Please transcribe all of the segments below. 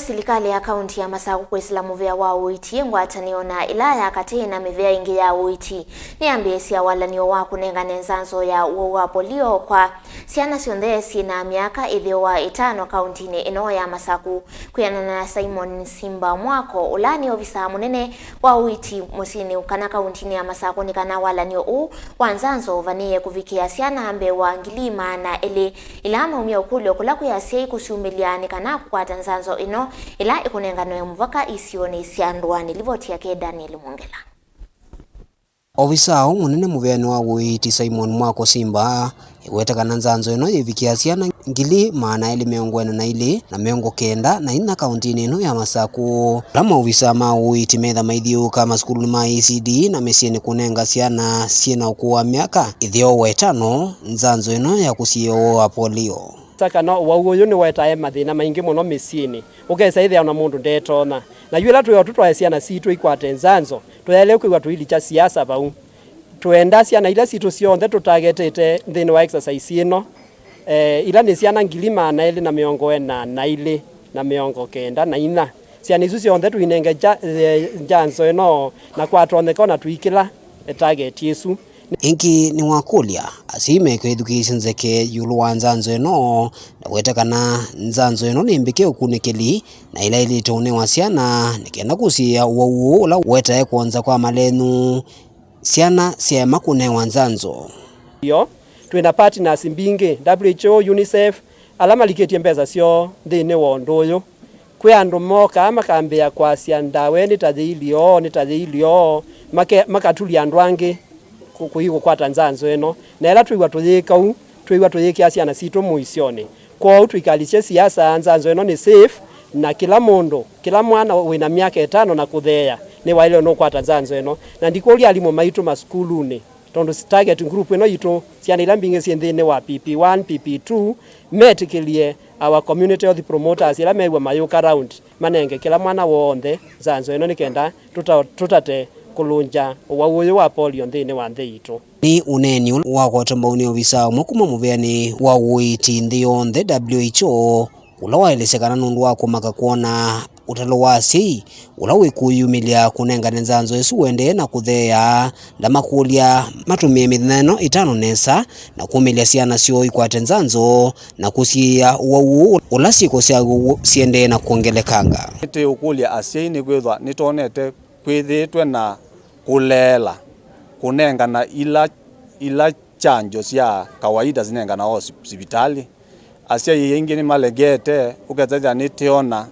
Silikali ya kaunti ya Masaku kwisila muvea wa uiiti ngwatanio na ilaya kati na mivea ingi ya uiiti niyambiisya walanio wa kunengane Nzanzo ya uwau Polio kwa syana syoonthe syina miaka itheo itano kauntini ino ya Masaku. Kwianana na Simon Simba Mwako ulani ovisa munene wa uiiti musini kana kauntini ya Masaku ni kana walanio wa Nzanzo uvaniie kuvika syana ambe wa ngilima na ilama umya ukulio kula kuyasya kusiumilia ni kana kukwata Nzanzo ino ila kunengane muvaka isione syandwani livoti yake Daniel Mongela. Ovisa munene muvea wa uiiti Simon Mwako Simba kana Nzanzo ino yivikia syana ngili maana ili na ili na miongo kenda na ina kauntini ino ya Masaku. Lama ovisa ma uiiti metha maithiu kama skulu ma ECD na mesieni kunenga syana syina ukuwa miaka itheo itano Nzanzo ino ya kusio Polio. Saka no uwau uyu ni wetae mathina maingi muno misiini ukesa ithea na mundu ndetona na yula tuyo tutwae syana situ ikwate Nzanzo tuyele kwigwa tuilicha siasa bau tuenda syana ila situ syoonthe tutagetete thini wa exercise ino ila ni syana ngilima na ili na miongo ena na ili na miongo kenda na ina syana isu syoonthe tuinenge Nzanzo ino na kwatoneka na tuikila target yesu. Ingi ni wakulia asime kwa education zake yulu wa Nzanzo ino na kana Nzanzo ino ni mbike ukunikeli na ila ili tone wa syana nikenda kusia uwau ula wetae kuanza kwa malenu syana syema kunewa Nzanzo. Yo twina partners mbingi WHO, UNICEF alama liketie mbeza syo thini wa nduyu kwi andu moka makambia kwa syandawe nitathilio makatulia andu angi kuigo kwata Nzanzo ino na ila tuigwa tuyikia syana situ muisioni kwa tuikalishe siasa Nzanzo ino ni safe na kila mundu kila mwana wina miaka itano na kuthea ni waile no kwata Nzanzo ino na ndikulia alimu maitu maskuluni tondu target group ino yitu syana ila mbingi syendhine wa PP1 PP2 metikilie our community health promoters ila mewa mayuka round manenge kila mwana wonthe Nzanzo ino nikenda tutate kulunja uwau uyu wa polio nthini wa nthi itu. Ni uneni wa kwatambauni ovisa mwakuma muveani wa uiiti nthi yonthe WHO ula waelesekana nundu wa kumaka kuona utalo wasi ula wikuyumilia kunengane Nzanzo isu wende na kuthea ndamakulia matumie mitheno itano nesa na kumilia syana syo ikwate Nzanzo na kusia uwau ula siko syende na kuongelekanga. Ite ukulia asyaini kwithwa nitonete kwithitwe na kulela kunengana ila chanjo sya kawaida zinengana hospitali asya yingi ni malegete ukethaja nitiona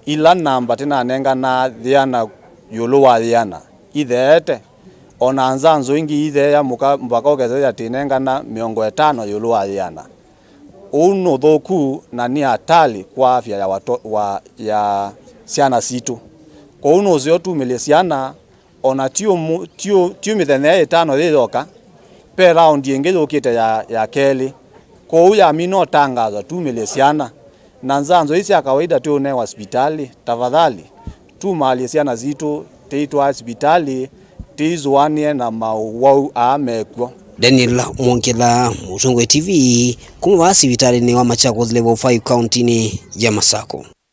ila namba tina nengana thiana yulu wa thiana ithete ona Nzanzo ingi ithea mpaka ukethaja tinengana miongo itano yulu wa thiana uno thoku na ni hatari kwa afya ya syana situ kwa uno zio tumilie syana ona tio mithenya itano thithoka pe round ingi thukite ya keli kwa uya mino tangazo tumilie syana na Nzanzo isi ya kawaida tuone hospitali tafadhali tumalie syana zitu teitwa hospitali tizuanie na mauwau amekwo. Daniel Mongela, Mutongwe TV, kumwa sibitali ni wa Machakos level 5 kauntini ya Masaku.